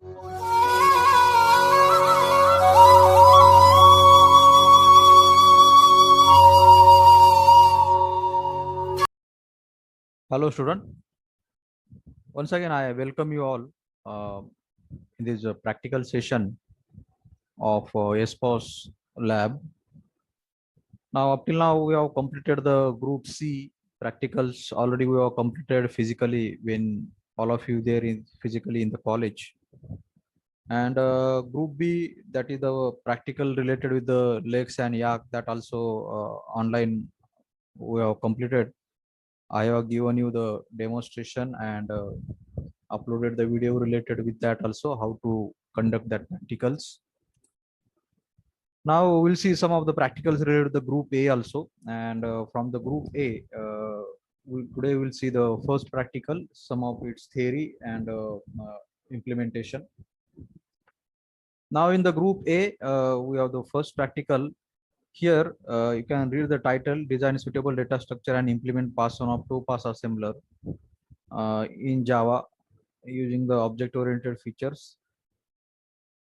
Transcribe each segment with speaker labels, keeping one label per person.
Speaker 1: Hello, student. Once again, I welcome you all in this practical session of SPOS lab. Now, up till now, we have completed the Group C practicals. Already, we have completed physically when all of you there in physically in the college. And Group B, that is the practical related with the lakes and yak. That also online we have completed. I have given you the demonstration and uploaded the video related with that also, how to conduct that practicals. Now we'll see some of the practicals related to the group A also. And from the group A, today we'll see the first practical, some of its theory and implementation. Now in the group A, we have the first practical. Here you can read the title: design suitable data structure and implement pass on of two pass assembler in Java using the object oriented features.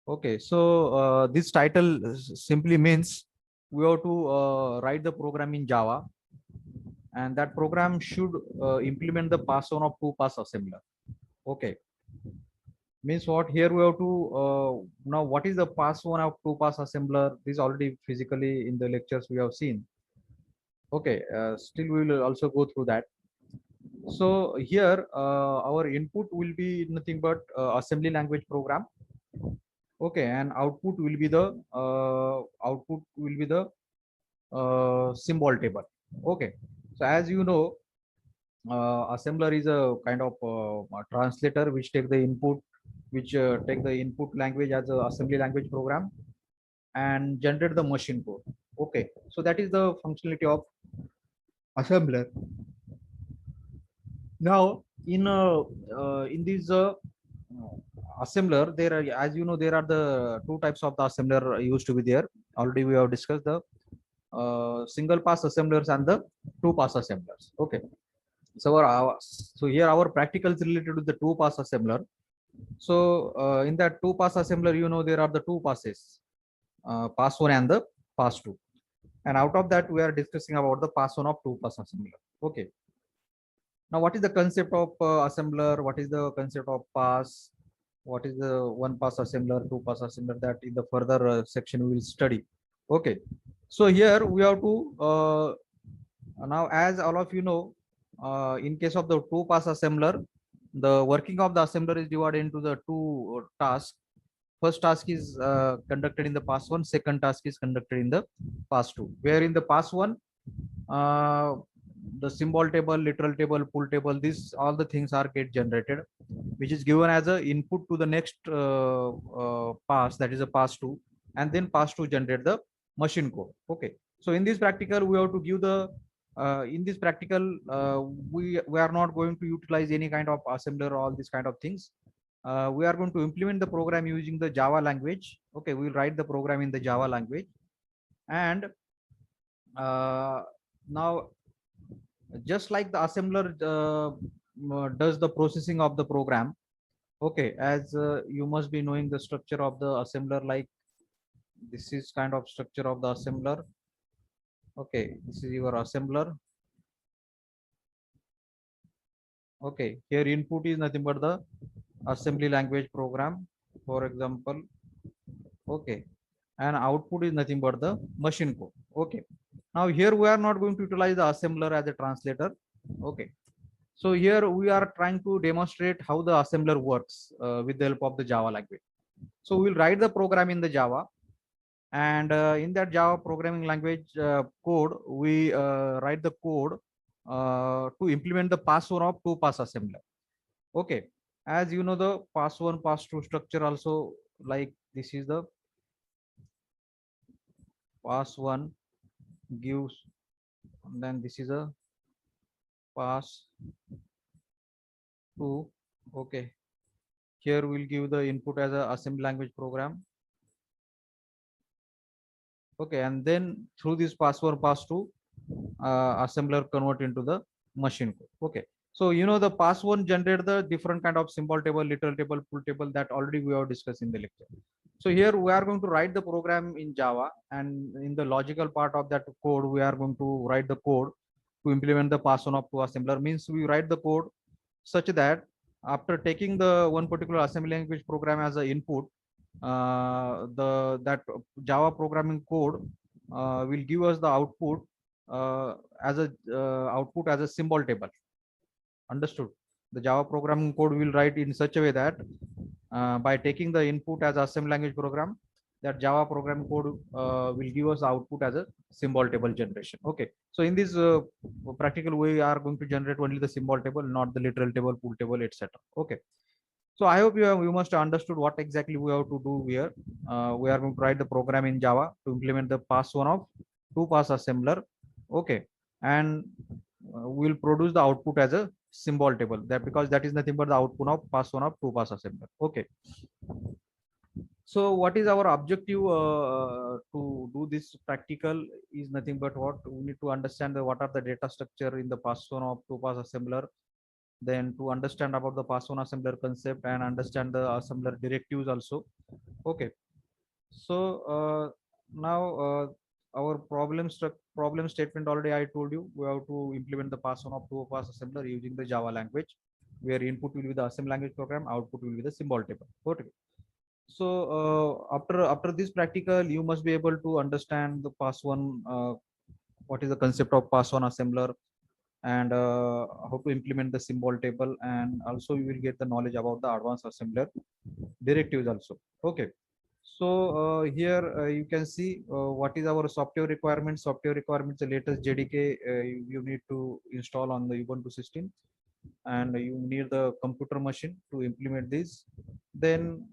Speaker 1: Okay, so this title simply means we have to write the program in Java, and that program should implement the pass on of two pass assembler. Okay, means what here we have to now what is the pass one of two pass assembler? This already physically in the lectures we have seen. Okay, still we will also go through that. So here our input will be nothing but assembly language program. Okay, and output will be the symbol table. Okay, so as you know, assembler is a kind of translator which take the input, which take the input language as a assembly language program and generate the machine code. Okay, so that is the functionality of assembler. Now in this assembler, there are, as you know, there are the two types of the assembler used to be there. Already we have discussed the single pass assemblers and the two pass assemblers. Okay, so so here our practicals related to the two pass assembler. So in that two pass assembler, you know, there are the two passes, pass one and the pass two, and out of that we are discussing about the pass one of two pass assembler. Okay, now what is the concept of assembler? What is the concept of pass? What is the one pass assembler, two pass assembler? That in the further section we will study. Okay, so here we have to now, as all of you know, in case of the two pass assembler, the working of the assembler is divided into the two tasks. First task is conducted in the pass one, second task is conducted in the pass two. Where in the pass one, uh, the symbol table, literal table, pull table, this all the things are get generated, which is given as a input to the next pass, that is a pass two, and then pass two generate the machine code. Okay, so in this practical we have to give the in this practical we are not going to utilize any kind of assembler or all these kind of things. We are going to implement the program using the Java language. Okay, we will write the program in the Java language, and now just like the assembler does the processing of the program. Okay, as you must be knowing the structure of the assembler, like this is kind of structure of the assembler. Okay, this is your assembler. Okay, here input is nothing but the assembly language program, for example. Okay, and output is nothing but the machine code. Okay, now here we are not going to utilize the assembler as a translator. Okay, so here we are trying to demonstrate how the assembler works with the help of the Java language. So we'll write the program in the Java, and in that Java programming language code, we write the code to implement the pass one of two pass assembler. Okay, as you know, the pass one pass two structure also, like this is the pass one gives, and then this is a pass two. Okay, here we'll give the input as a assembly language program. Okay, and then through this pass one pass two, assembler convert into the machine code. Okay, So you know the pass one generate the different kind of symbol table, literal table, full table that already we have discussed in the lecture. So here we are going to write the program in Java, and in the logical part of that code, we are going to write the code to implement the pass one of to assembler. Means we write the code such that after taking the one particular assembly language program as an input, the that Java programming code will give us the output as a output as a symbol table. Understood? The Java programming code will write in such a way that by taking the input as assembly language program, that Java programming code will give us output as a symbol table generation. Okay. So in this practical way, we are going to generate only the symbol table, not the literal table, full table, etc. Okay. So I hope you must have understood what exactly we have to do here. We are going to write the program in Java to implement the pass one of two pass assembler. Okay. And we'll produce the output as a symbol table, that because that is nothing but the output of pass one of two pass assembler. Okay. So what is our objective to do this practical is nothing but what we need to understand what are the data structure in the pass one of two pass assembler, then to understand about the pass one assembler concept and understand the assembler directives also. Okay. So now our problem statement already I told you, we have to implement the pass one of two pass assembler using the Java language, where input will be the assembly language program, output will be the symbol table. Okay. So after this practical, you must be able to understand the pass one, what is the concept of pass one assembler, and how to implement the symbol table, and also you will get the knowledge about the advanced assembler directives also. Okay. So here you can see what is our software requirements. Software requirements, the latest JDK you need to install on the Ubuntu system, and you need the computer machine to implement this. Then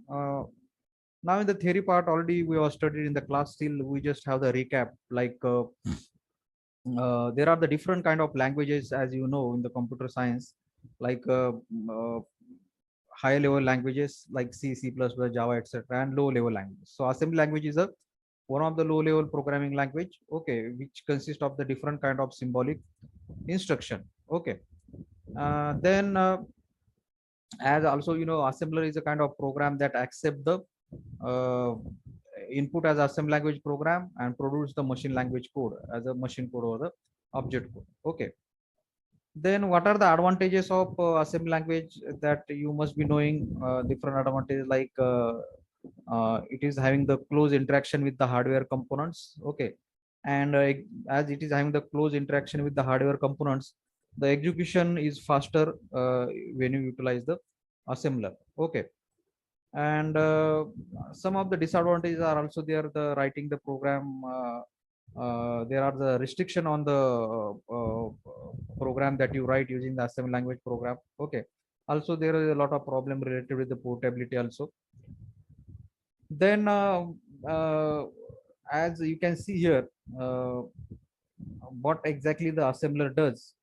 Speaker 1: now in the theory part already we have studied in the class, still we just have the recap, like there are the different kind of languages, as you know, in the computer science, like high level languages like C, C++, Java, etc., and low level languages. So assembly language is a one of the low level programming language, okay, which consists of the different kind of symbolic instruction. Okay. Then as also you know, assembler is a kind of program that accept the uh, input as assembly language program and produce the machine language code as a machine code or the object code. Okay. Then what are the advantages of assembly language that you must be knowing? Different advantages, like it is having the close interaction with the hardware components. Okay. And as it is having the close interaction with the hardware components, the execution is faster when you utilize the assembler. Okay. And some of the disadvantages are also there, the writing the program, there are the restriction on the program that you write using the assembly language program. Okay. Also there is a lot of problem related with the portability also. Then as you can see here, what exactly the assembler does,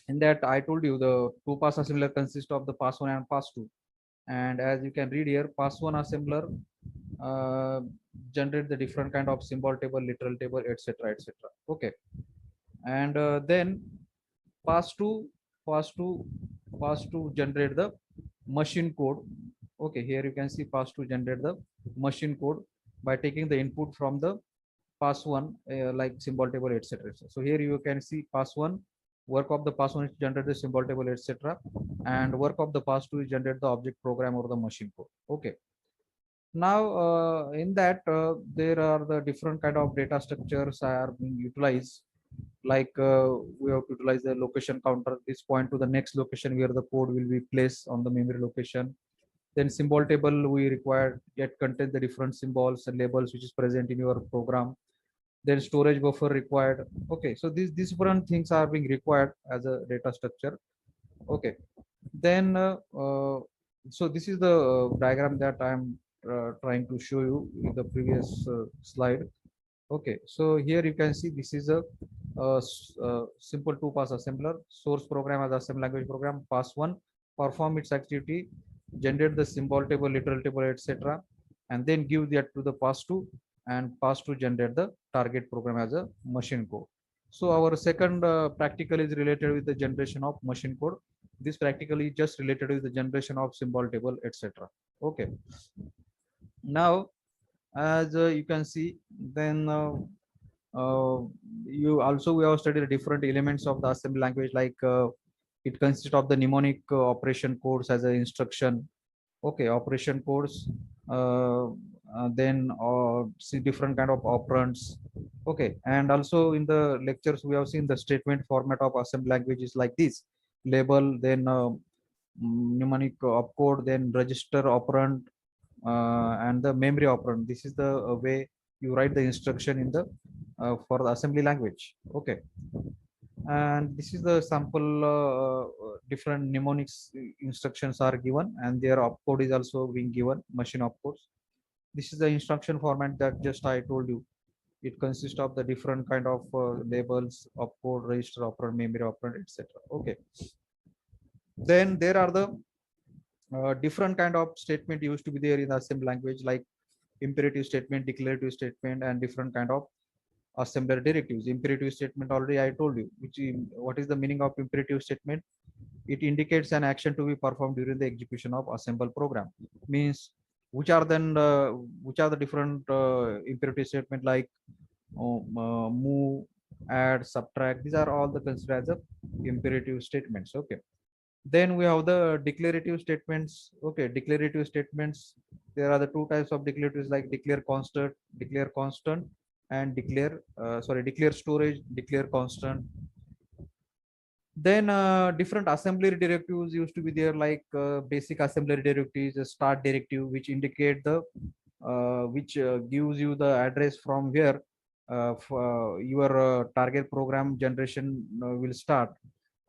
Speaker 1: in that I told you the two pass assembler consists of the pass one and pass two. And as you can read here, pass one assembler uh, generate the different kind of symbol table, literal table, etc., etc. Okay. And then pass two, pass two, pass two generate the machine code. Okay, here you can see pass two generate the machine code by taking the input from the pass one, like symbol table, etc. So here you can see pass one, work of the pass one is generate the symbol table, etc., and work of the pass two is generate the object program or the machine code. Okay. Now in that there are the different kind of data structures are being utilized, like we have to utilize the location counter, this point to the next location where the code will be placed on the memory location. Then symbol table we require, yet contain the different symbols and labels which is present in your program. Then storage buffer required. Okay, so these different things are being required as a data structure. Okay. Then so this is the diagram that I'm trying to show you in the previous slide. Okay, so here you can see this is a, simple two pass assembler, source program as assembly language program. Pass one perform its activity, generate the symbol table, literal table, etc., and then give that to the pass two, and pass two generate the target program as a machine code. So our second practical is related with the generation of machine code. This practical is just related with the generation of symbol table, etc. Okay. Now, as you can see, then uh, you also we have studied different elements of the assembly language, like it consists of the mnemonic operation codes as an instruction. Okay, operation codes. Then see different kind of operands. Okay, and also in the lectures we have seen the statement format of assembly languages like this: label, then mnemonic opcode, then register operand, and the memory operand. This is the way you write the instruction in the for the assembly language. Okay, and this is the sample different mnemonics instructions are given, and their opcode is also being given, machine opcodes. This is the instruction format that just I told you. It consists of the different kind of labels, opcode, register operand, memory operand, etc. Okay, then there are the different kind of statement used to be there in the assembly language, like imperative statement, declarative statement, and different kind of assembler directives. Imperative statement already I told you, what is the meaning of imperative statement. It indicates an action to be performed during the execution of assemble program. Means which are the different imperative statement, like move, add, subtract. These are all the considered as a imperative statements. Okay, then we have the declarative statements. Okay, declarative statements, there are the two types of declaratives, like declare constant, and declare storage, declare constant. Then different assembly directives used to be there, like basic assembly directives, a start directive, which indicate the which gives you the address from where your target program generation will start.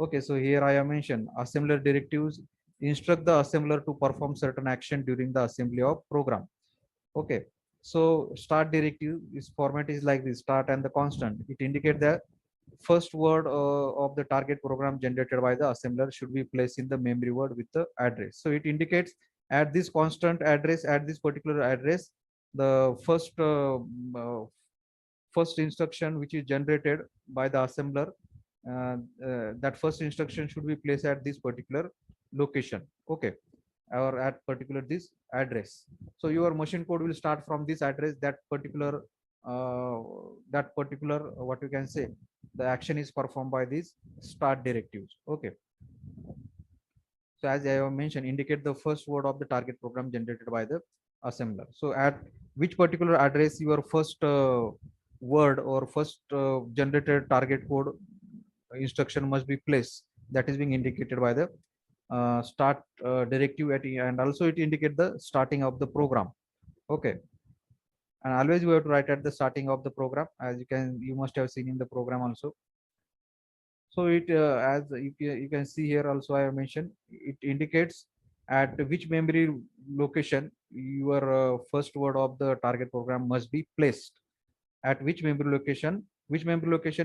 Speaker 1: Okay, so here I have mentioned assembler directives instruct the assembler to perform certain action during the assembly of program. Okay, so start directive, this format is like this: start and the constant. It indicates the first word of the target program generated by the assembler should be placed in the memory word with the address. So it indicates at this constant address, at this particular address, the first instruction which is generated by the assembler, that first instruction should be placed at this particular location. Okay, or at particular this address. So your machine code will start from this address. Uh, that particular what you can say, the action is performed by these start directives. Okay, so as I have mentioned, indicate the first word of the target program generated by the assembler. So at which particular address your first word or first generated target code instruction must be placed, that is being indicated by the start directive and also it indicate the starting of the program. Okay, and always we have to write at the starting of the program, as you must have seen in the program also. So it as you can see here also I have mentioned, it indicates at which memory location your first word of the target program must be placed. At which memory location,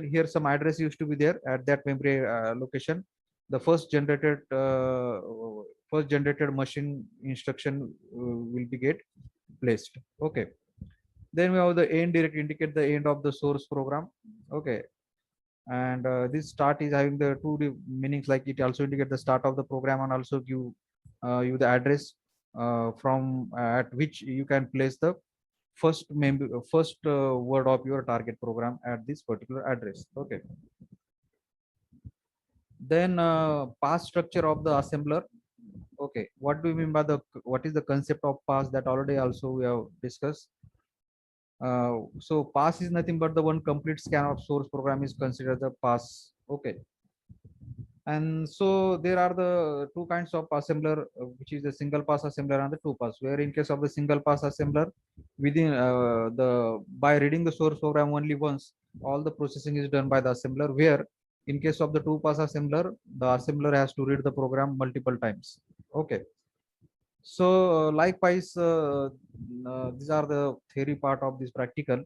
Speaker 1: here some address used to be there. At that memory location, the first generated machine instruction will be get placed. Okay, then we have the end direct, indicate the end of the source program. Okay, and this start is having the meanings, like it also indicate the start of the program and also give you the address from at which you can place the first word of your target program at this particular address. Okay, then pass structure of the assembler. Okay, what do you mean by what is the concept of pass, that already also we have discussed. So pass is nothing but the one complete scan of source program is considered the pass. Okay, and so there are the two kinds of assembler, which is the single pass assembler and the two pass. Where in case of the single pass assembler, within the by reading the source program only once, all the processing is done by the assembler. Where in case of the two pass assembler, the assembler has to read the program multiple times. Okay, so likewise, these are the theory part of this practical.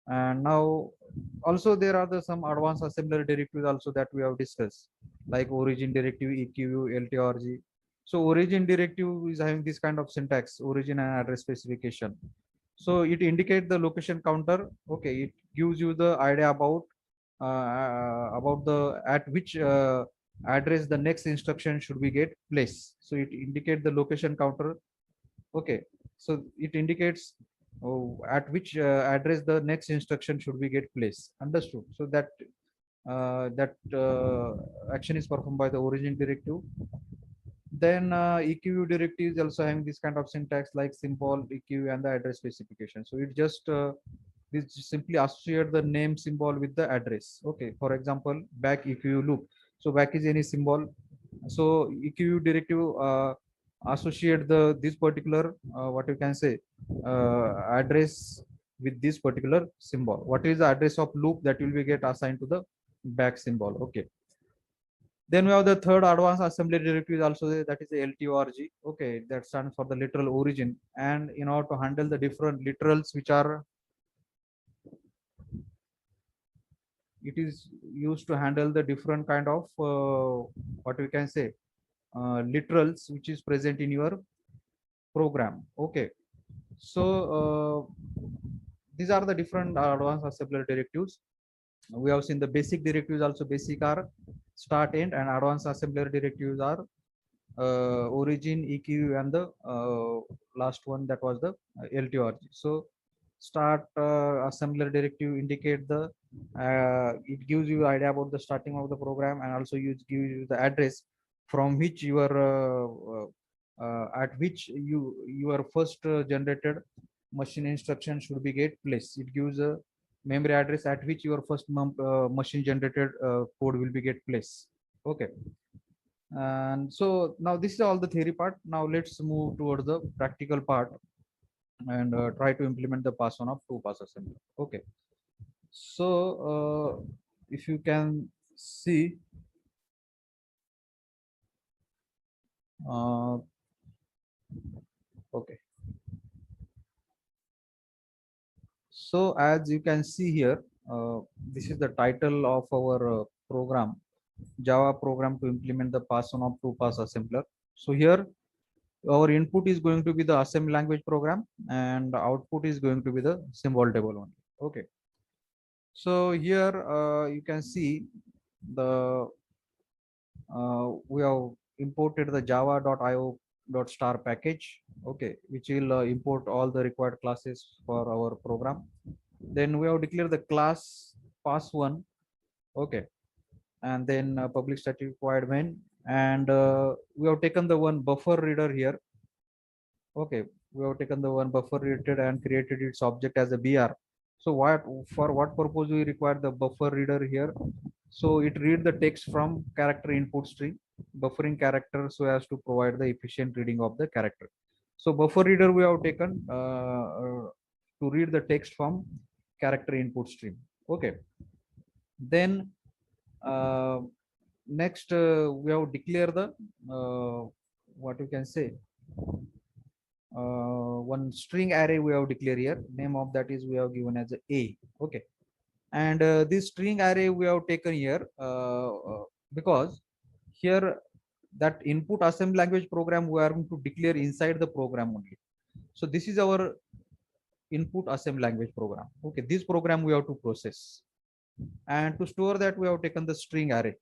Speaker 1: And now also there are some advanced assembler directives also that we have discussed, like origin directive, EQ, LTRG. So origin directive is having this kind of syntax: origin and address specification. So it indicates the location counter. Okay, it gives you the idea about about the at which address the next instruction should be get placed. So it indicate the location counter. Okay, so it indicates at which address the next instruction should be get placed. Understood? So that action is performed by the origin directive. Then EQ directive is also having this kind of syntax like symbol, EQ, and the address specification. So it just this simply associate the name symbol with the address. Okay, for example, back EQ loop. So back is any symbol. So EQ directive associate the this particular what you can say address with this particular symbol. What is the address of loop that will be get assigned to the back symbol? Okay. Then we have the third advanced assembly directive is also there, that is the LTORG. Okay, that stands for the literal origin. And in order to handle the different literals which are, it is used to handle the different kind of what we can say literals which is present in your program. Okay, so these are the different advanced assembly directives. We have seen the basic directives also. Basic are start, end, and advanced assembler directives are origin, EQ, and the last one that was the LTORG. So start assembler directive indicate the it gives you idea about the starting of the program, and also gives you the address from which you are at which your first generated machine instruction should be get placed. It gives a memory address at which your first machine generated code will be get placed. Okay, and so now this is all the theory part. Now let's move towards the practical part and try to implement the pass on of two pass assembly. Okay, so if you can see uh, okay, so as you can see here, this is the title of our program, Java program to implement the pass on of two pass assembler. So here our input is going to be the assembly language program, and output is going to be the symbol table only. Okay, so here you can see the we have imported the java.io.star package. Okay, which will import all the required classes for our program. Then we have declared the class pass1. Okay, and then public static void main, and we have taken the one buffer reader here. Okay, we have taken the one buffer reader and created its object as a BR. So what, for what purpose we require the buffer reader here? So it read the text from character input string, buffering character so as to provide the efficient reading of the character. So buffer reader we have taken to read the text from character input stream. Okay, then uh, next we have declare the what you can say one string array we have declared here. Name of that is we have given as a. Okay, and this string array we have taken here because here that input assembly language program we are going to declare inside the program only. So this is our input assembly language program. Okay, this program we have to process, and to store that we have taken the string array.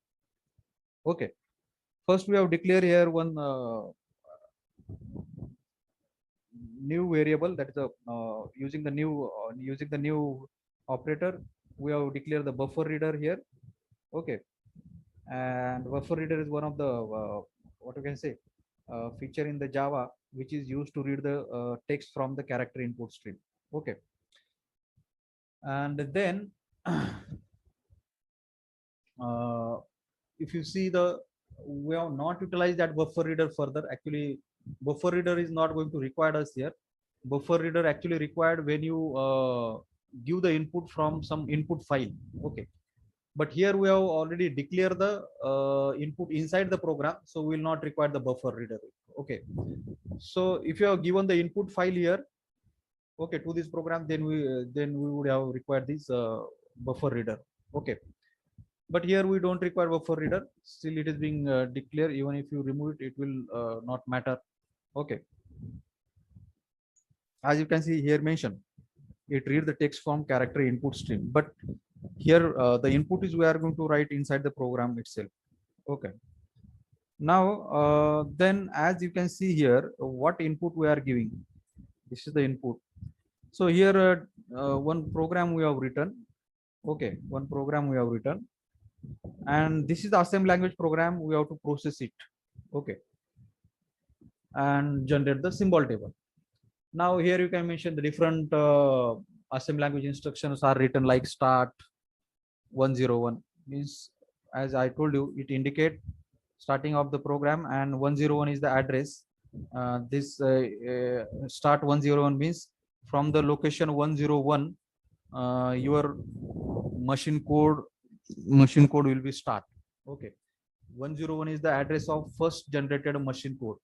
Speaker 1: Okay, first we have declared here one new variable, that is a using the new operator. We have declared the buffer reader here. Okay, and buffer reader is one of the what you can say feature in the Java which is used to read the text from the character input stream. Okay, and then if you see the, we have not utilized that buffer reader further. Actually, buffer reader is not going to require us here. Buffer reader actually required when you give the input from some input file. Okay, but here we have already declared the input inside the program, so we will not require the buffer reader. Okay, so if you have given the input file here, okay, to this program, then we would have required this buffer reader. Okay, but here we don't require buffer reader. Still it is being declared. Even if you remove it, it will not matter. Okay, as you can see here mentioned, it read the text from character input stream, but Here, the input is we are going to write inside the program itself. Okay. Now, then as you can see here, what input we are giving. This is the input. So here, one program we have written. Okay, one program we have written, and this is the assembly language program. We have to process it. Okay, and generate the symbol table. Now here you can mention the different assembly language instructions are written like start 101 means, as I told you, it indicate starting of the program, and 101 is the address. This start 101 means from the location 101, your machine code will be start. Okay, 101 is the address of first generated machine code,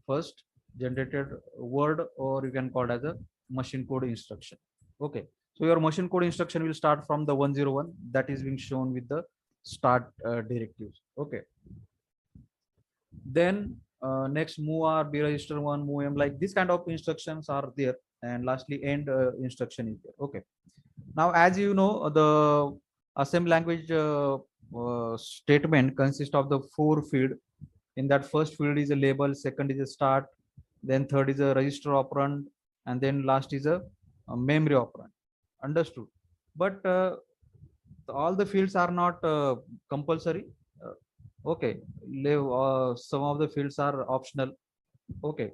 Speaker 1: first generated word, or you can call it as a machine code instruction. Okay, so your machine code instruction will start from the 101 that is being shown with the start directives. Okay, then next move r b register 1 move m, like this kind of instructions are there, and lastly end instruction is there. Okay, now as you know, the assembly language statement consists of the four field. In that, first field is a label, second is a start, then third is a register operand, and then last is a memory operand. Understood? But all the fields are not compulsory. uh, okay, some of the fields are optional. Okay,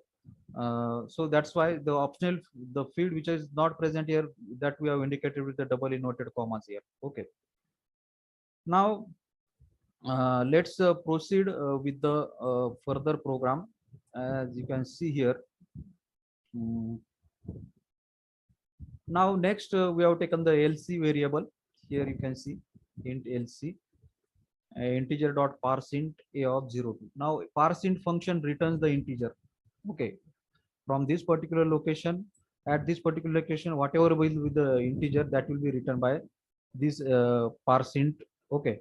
Speaker 1: so that's why the optional, the field which is not present here, that we have indicated with the double inverted commas here. Okay, now let's proceed with the further program. As you can see here. Mm, Now next we have taken the LC variable. Here you can see int LC, integer dot parseInt a of 0 2. Now parseInt function returns the integer. Okay, from this particular location, at this particular location, whatever will be the integer, that will be written by this parseInt. Okay,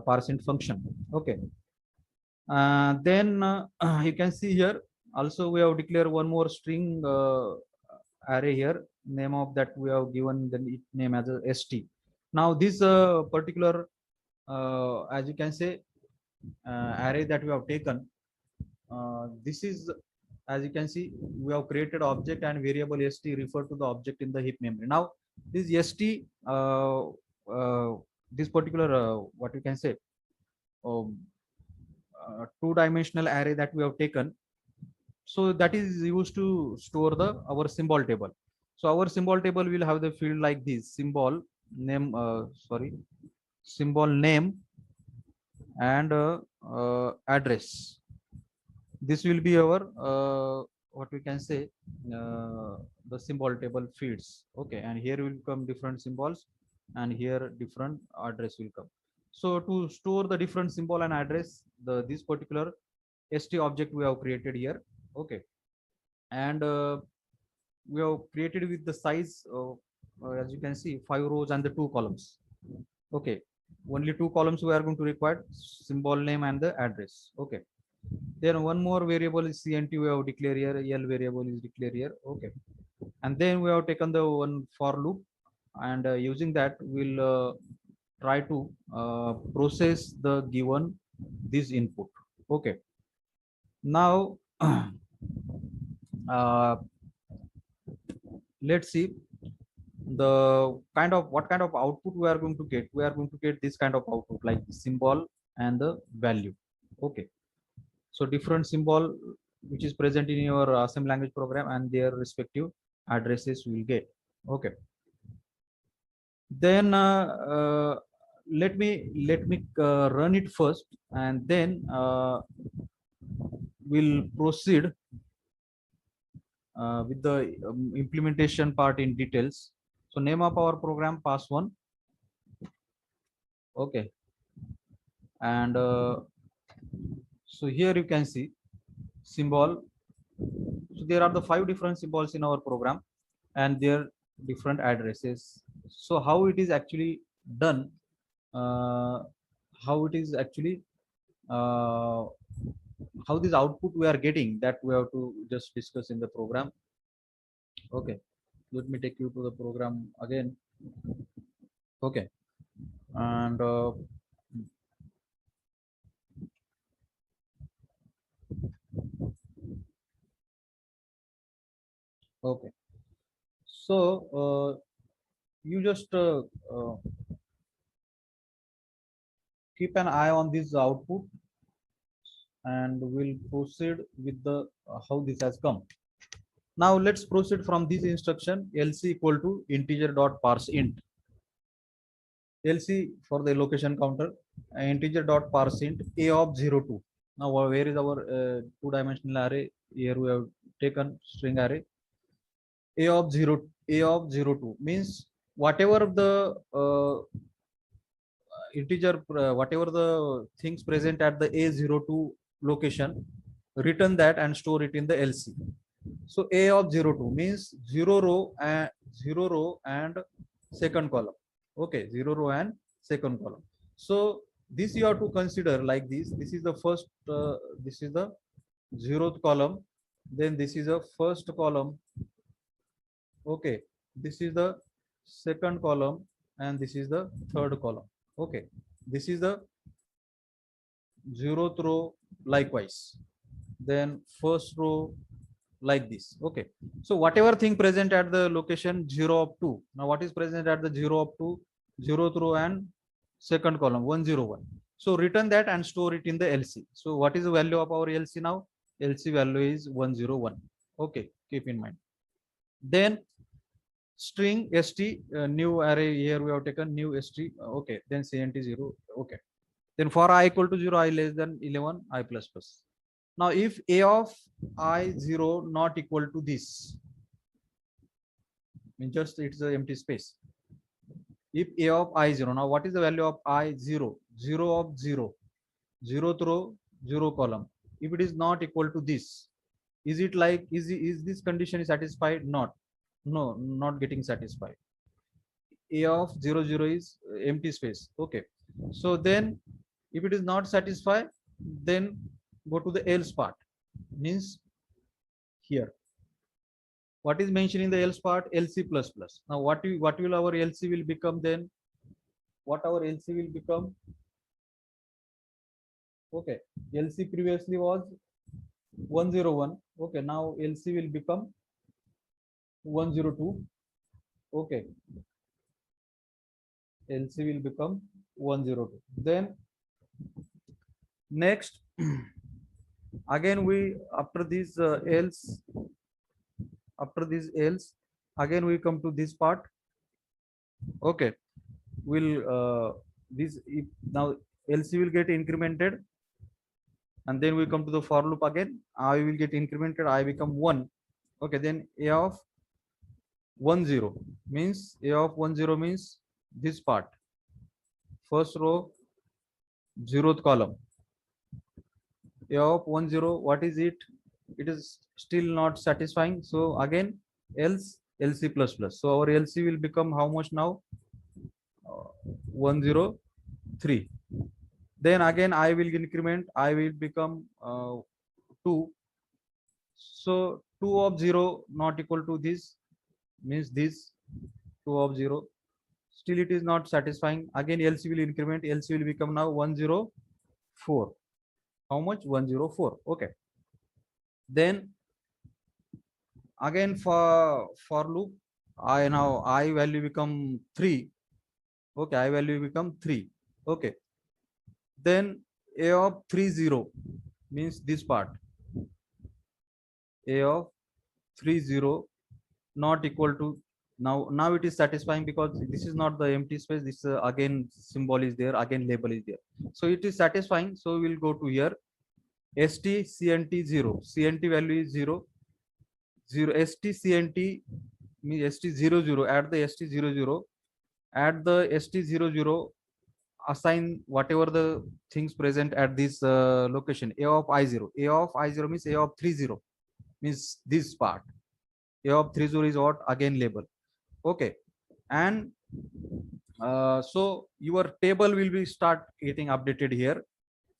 Speaker 1: parseInt function. Okay, then you can see here also we have declared one more string array here. Name of that we have given the name as a st. Now this particular as you can say array that we have taken, this is, as you can see, we have created object and variable st refer to the object in the heap memory. Now this st this particular what you can say, um, two-dimensional array that we have taken, so that is used to store the our symbol table. So our symbol table will have the field like this: symbol name, symbol name, and address. This will be our what we can say, the symbol table fields. Okay, and here will come different symbols, and here different address will come. So to store the different symbol and address, the this particular st object we have created here. Okay, and we have created with the size of, as you can see, 5 rows and the 2 columns. Okay, only 2 columns we are going to require: symbol name and the address. Okay, then one more variable is cnt we have declared here, l variable is declared here. Okay, and then we have taken the one for loop, and using that we'll try to process the given this input. Okay, now uh, let's see the kind of what kind of output we are going to get. We are going to get this kind of output like symbol and the value. Okay, so different symbol which is present in your assembly language program and their respective addresses will get. Okay, then let me run it first, and then we'll proceed with the implementation part in details. So name of our program pass1. Okay, and so here you can see symbol. So there are the 5 different symbols in our program and their different addresses. So how it is actually done, uh, how it is actually uh, how this output we are getting, that we have to just discuss in the program. Okay, let me take you to the program again. Okay, and okay, so you just keep an eye on this output, and we'll proceed with the how this has come. Now let's proceed from this instruction lc equal to integer dot parse int. lc for the location counter, integer dot parse int a of 02. Now where is our two-dimensional array? Here we have taken string array a of 02 means whatever the integer, whatever the things present at the a02 location, return that and store it in the lc. So a of 02 means zero row and second column. Okay, zero row and second column. So this you have to consider like this. This is the first, this is the zeroth column. Then this is the first column. Okay, this is the second column, and this is the third column. Okay, this is the zeroth row likewise. Then first row like this. Okay, so whatever thing present at the location 0 of 2. Now what is present at the 0 of 2? Zeroth row and second column 101. So return that and store it in the lc. So what is the value of our lc now? lc value is 101. Okay, keep in mind. Then string st, new array, here we have taken new st. Okay, then cnt 0. Okay, then for I equal to 0, I less than 11, I plus plus. Now if a of I0 not equal to this, means just it's an empty space. If a of I0, now what is the value of I0? 0 of 0, 0th row, 0 column. If it is not equal to this, is it like, is this condition is satisfied? Not. No, not getting satisfied. A of 00 is empty space. Okay, so then if it is not satisfied, then go to the else part. Means here what is mentioned in the else part? lc plus plus. Now what will our lc will become then? What our lc will become? Okay, lc previously was 101. Okay, now lc will become 102. Okay, lc will become 102. Then next again we, after this else, after this else, again we come to this part. Okay, will this, if now lc will get incremented, and then we come to the for loop again. I will get incremented, I become 1. Okay, then a of 10 means, a of 10 means this part, first row, 0th column. A of 10, what is it? It is still not satisfying. So again else, lc plus plus. So our lc will become how much now? 103. Then again I will increment, I will become 2. So 2 of 0 not equal to this, means this 2 of 0, still it is not satisfying. Again lc will increment, lc will become now 104. How much? 104. Okay, then again for loop, I now I value become 3. Okay, I value become 3. Okay, then a of 30 means this part, a of 30 not equal to, now it is satisfying because this is not the empty space. This again symbol is there, again label is there, so it is satisfying. So we'll go to here, st cnt 0, cnt value is 0. 0 st cnt means st00, add the st00, add the st00, assign whatever the things present at this location. A of I0, a of I0 means a of 30 means this part. A of 30 is what? Again label. Okay, and so your table will be start getting updated here,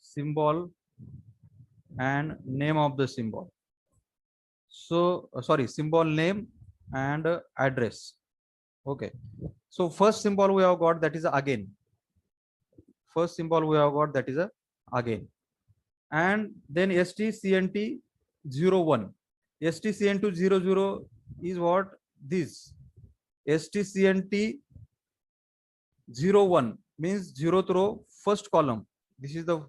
Speaker 1: symbol and name of the symbol. So sorry, symbol name and address. Okay. So first symbol we have got, that is a again. First symbol we have got, that is a again. And then STCNT 01. STCNT 00 is what? This. STCNT 01 means zeroth row, first column. This is the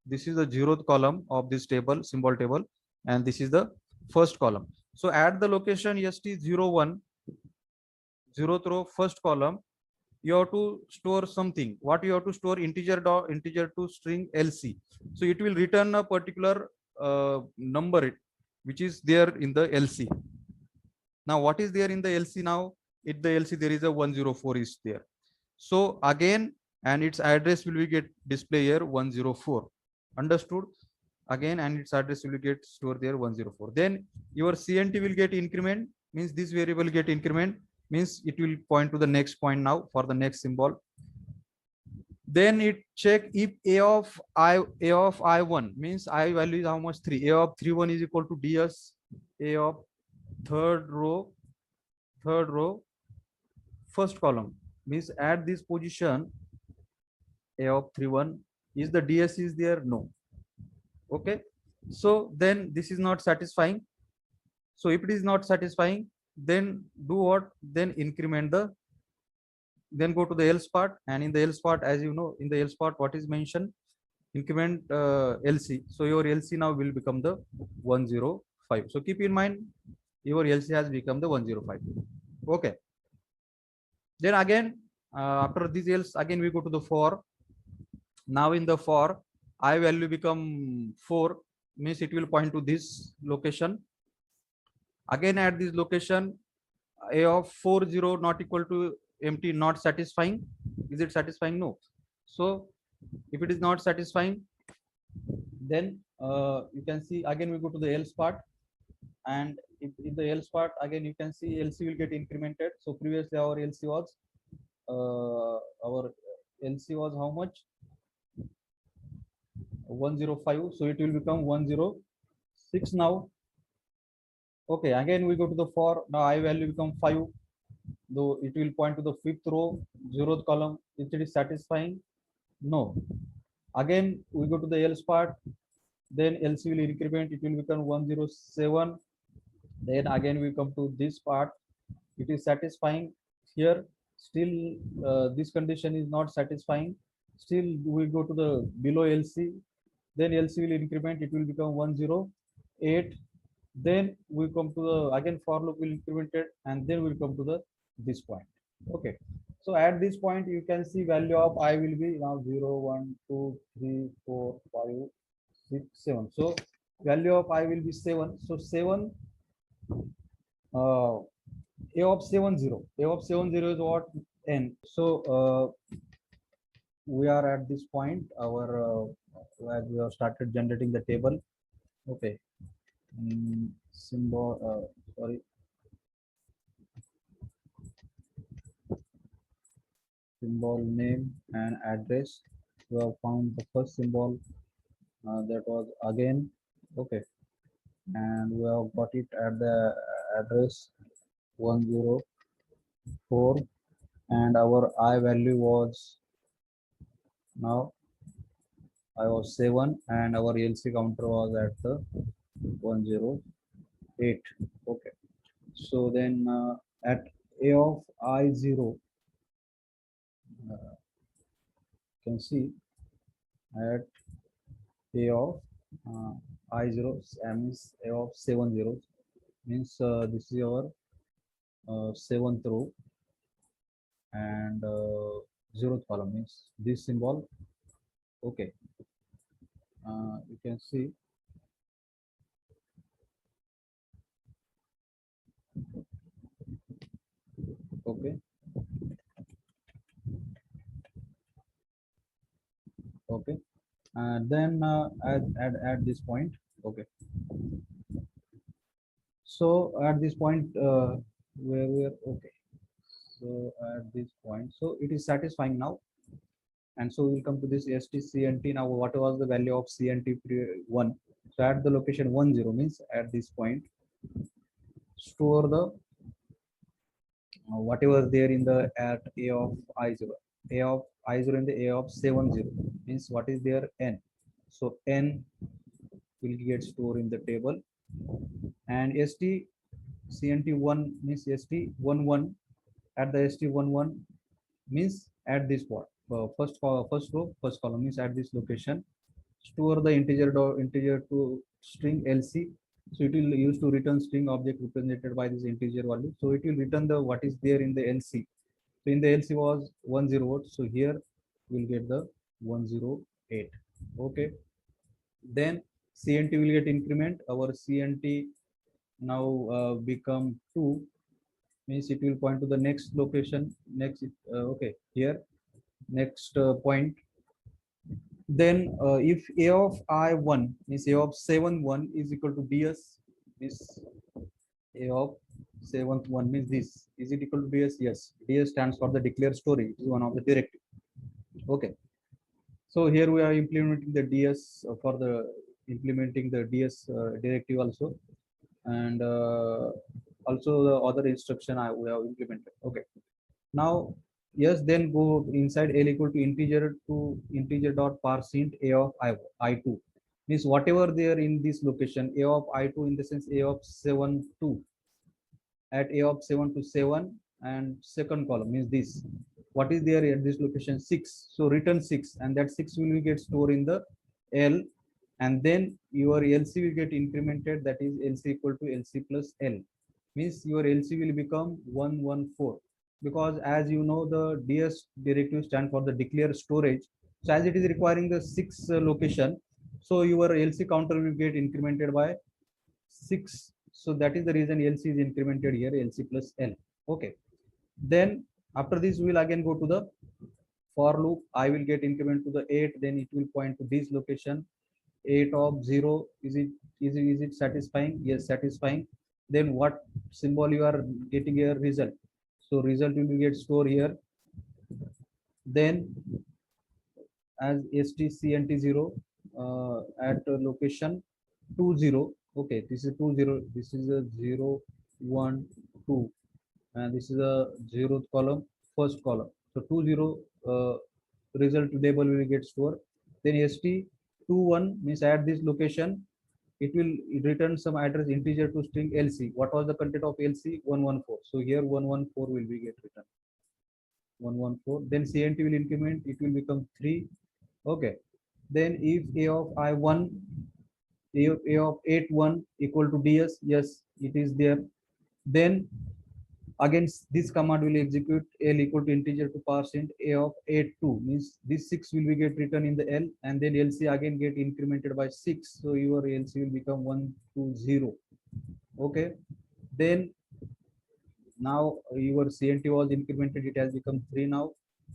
Speaker 1: zeroth column of this table, symbol table, and this is the first column. So at the location ST01, zeroth row, first column, you have to store something. What you have to store? Integer to string LC. So it will return a particular number which is there in the LC. Now what is there in the LC now? In the LC there is a 104 is there. So again, and its address will be get display here 104. Understood? Again, and its address will get stored there 104. Then your CNT will get increment, means this variable get increment, means it will point to the next point now for the next symbol. Then it check if a of I1 means I value is how much? 3. A of 31 is equal to DS. A of third row, first column, means at this position A of 31 is the DS is there? No. Okay. So then this is not satisfying. So if it is not satisfying, then do what? Then increment the, then go to the else part, and in the else part, as you know, in the else part, what is mentioned? Increment LC. So your LC now will become the 105. So keep in mind, your LC has become the 105. Okay. Then again, after this else, again we go to the for. Now in the for, I value become 4, means it will point to this location. Again at this location, A of 40 not equal to empty, not satisfying. Is it satisfying? No. So if it is not satisfying, then you can see again we go to the else part, and in the else part again you can see LC will get incremented. So previously our LC was how much? 105. So it will become 106 now. Okay, again we go to the for. Now I value become 5, though it will point to the 5th row, 0th column. Is it is satisfying? No. Again we go to the else part, then LC will increment, it will become 107. Then again we come to this part, it is satisfying. Here still this condition is not satisfying. Still we go to the below LC, then LC will increment, it will become 108. Then we come to the again for loop will increment it, and then we'll come to the this point. Okay. So at this point you can see value of I will be now 0, 1, 2, 3, 4, 5, 6, 7. So value of I will be 7. So 7 A of 70. A of 70 is what? N. So we are at this point, our as we have started generating the table. Okay. Symbol symbol name and address. We have found the first symbol, that was again. Okay, and we have got it at the address 104, and our I value was now I was 7, and our LC counter was at the 108. Okay, so then at A of I0, you can see at A of I0 means A of 70 means this is our 7th row, and 0th column means this symbol. Okay, you can see okay. Okay, and then at this point. Okay, so at this point where we are. Okay, so at this point, so it is satisfying now, and so we'll come to this STCNT. Now what was the value of CNT1? So at the location 10 means at this point store the whatever there in the at a of I0, a of I0 in the a of 70 means what is there n. So n will get stored in the table, and st cnt1 means st11 at the st11 means at this spot, first row first column means at this location store the integer to string lc. So it will use to return string object represented by this integer value, so it will return the what is there in the lc. So in the lc was 108, so here we'll get the 108. Okay, then cnt will get increment. Our cnt now become 2 means it will point to the next location, next okay, here next point. Then if a of I1 means a of 7 1 is equal to ds, this a of 7th one means this is it equal to ds. Yes, ds stands for the declare story, it is one of the directive. Okay, so here we are implementing the ds for the implementing the ds directive also, and also the other instruction we have implemented. Okay, now yes, then go inside l equal to integer dot parseInt a of I2 means whatever there in this location a of I2 in the sense a of 7 2 at a of 7 to 7, and second column means this what is there at this location 6, so return 6, and that 6 will get stored in the l, and then your lc will get incremented, that is lc equal to lc plus l means your lc will become 114, because as you know the ds directive stand for the declare storage. So as it is requiring the 6 location, so your lc counter will get incremented by 6. So that is the reason lc is incremented here, lc plus l. Okay, then after this we will again go to the for loop. I will get increment to the 8, then it will point to this location 8 of 0. Is it satisfying? Yes, satisfying. Then what symbol you are getting here? Result. So result will get stored here. Then as stcnt0 at location 20. Okay, this is 20, this is a 0 1 2, and this is a zeroth column, first column. So 20 result label will get stored. Then st21 means at this location it will return some address integer to string lc. What was the content of lc? 114. So here 114 will be get written 114. Then cnt will increment, it will become 3. Okay, then if a of I1 a of 81 equal to ds, yes it is there. Then again this command will execute l equal to integer to parseInt a of 82 means this 6 will be get written in the l, and then lc again get incremented by 6, so your lc will become 120. Okay, then now your cnt was incremented, it has become 3 now,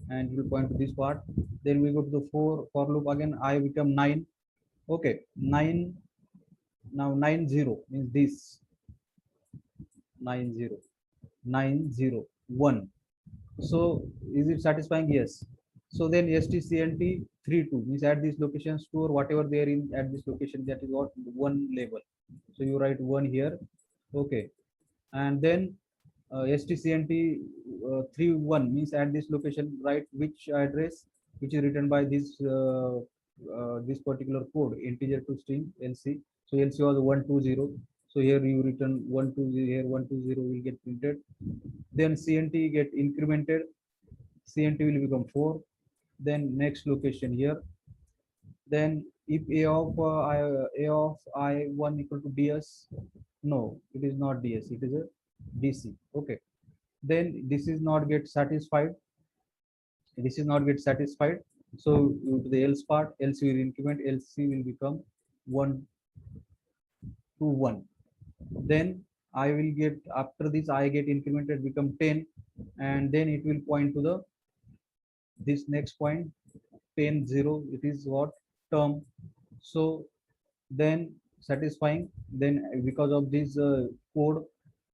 Speaker 1: and you will point to this part. Then we go to the for loop, again I become 9. Okay, 9, now 90 means this 90 901. So is it satisfying? Yes. So then stcnt 32 means at this location store whatever there in at this location, that is what one label, so you write 1 here. Okay, and then stcnt 31 means at this location write which address which is written by this particular code integer to string lc. So lc was 120, so here you return 120, here 120 will get printed. Then cnt get incremented, cnt will become 4. Then next location here. Then if a of I1 equal to ds, no it is not ds, it is a dc. Okay, then this is not get satisfied, this is not get satisfied. So to the else part, else will increment, lc will become 1 to 1. Then I will get, after this I get incremented become 10, and then it will point to the this next point 10 0, it is what term. So then satisfying, then because of this code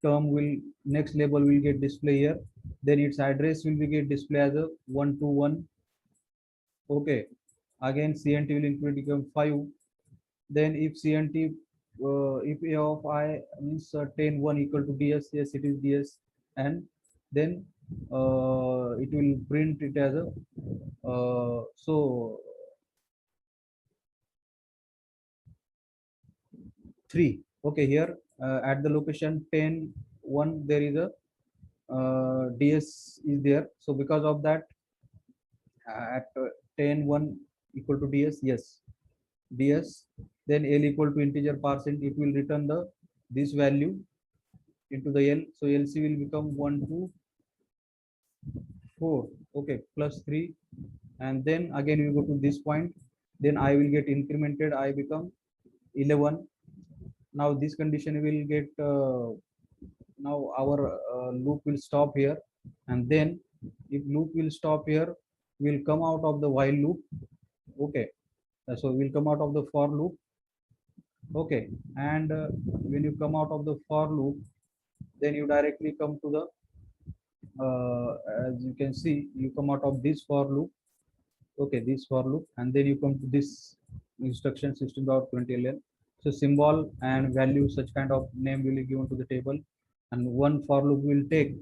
Speaker 1: term will next label will get display here, then its address will be get display as a 121. Okay, again cnt will include become 5. Then if cnt if a of I means 10 1 equal to ds, yes it is ds, and then it will print it as a so 3. Okay, here at the location 10 1 there is a ds is there. So because of that, at 10 1 equal to ds, yes, ds, then l equal to integer percent, it will return the this value into the l. So lc will become 1 2 4, okay, plus 3, and then again we go to this point, then I will get incremented, I become 11. Now this condition will get now our loop will stop here, and then if loop will stop here, we'll come out of the while loop. Okay, so we'll come out of the for loop. Okay, and when you come out of the for loop, then you directly come to the uh, as you can see, you come out of this for loop. Okay, this for loop, and then you come to this instruction system.println. So symbol and value, such kind of name will be given to the table, and one for loop will take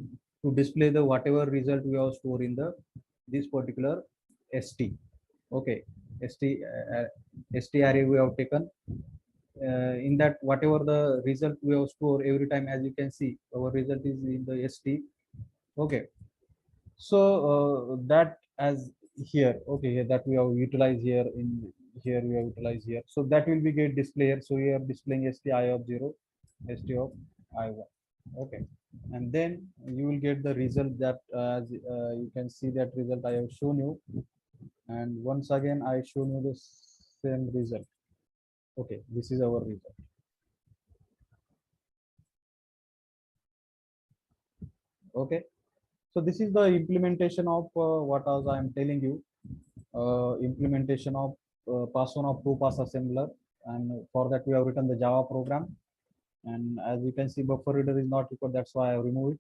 Speaker 1: to display the whatever result we have stored in the this particular st. Okay, st st array we have taken. In that, whatever the result we have stored, every time, as you can see, our result is in the st. Okay, so that as here, okay, here that we have utilized here in here we have utilized here, so that will be get display here. So we are displaying sti of 0, st of I1. Okay, and then you will get the result that as you can see that result I have shown you, and once again I shown you the same result. Okay, this is our result. Okay, so this is the implementation of what as I am telling you, implementation of pass on of two pass assembler, and for that we have written the Java program. And as you can see, buffer reader is not required, that's why I removed it.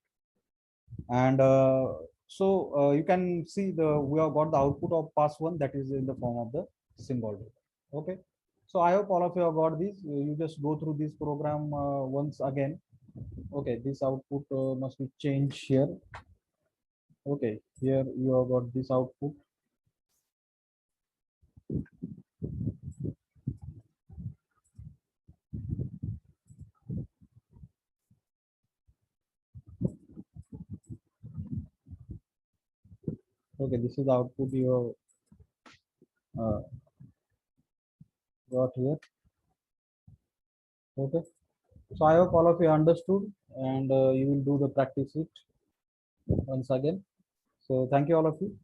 Speaker 1: And so you can see the we have got the output of pass one, that is in the form of the symbol. Okay, so I hope all of you have got this. You just go through this program once again. Okay, this output must be changed here. Okay, here you have got this output. Okay, this is the output you have got here. Okay, so I hope all of you understood, and you will do the practice it once again. So thank you all of you.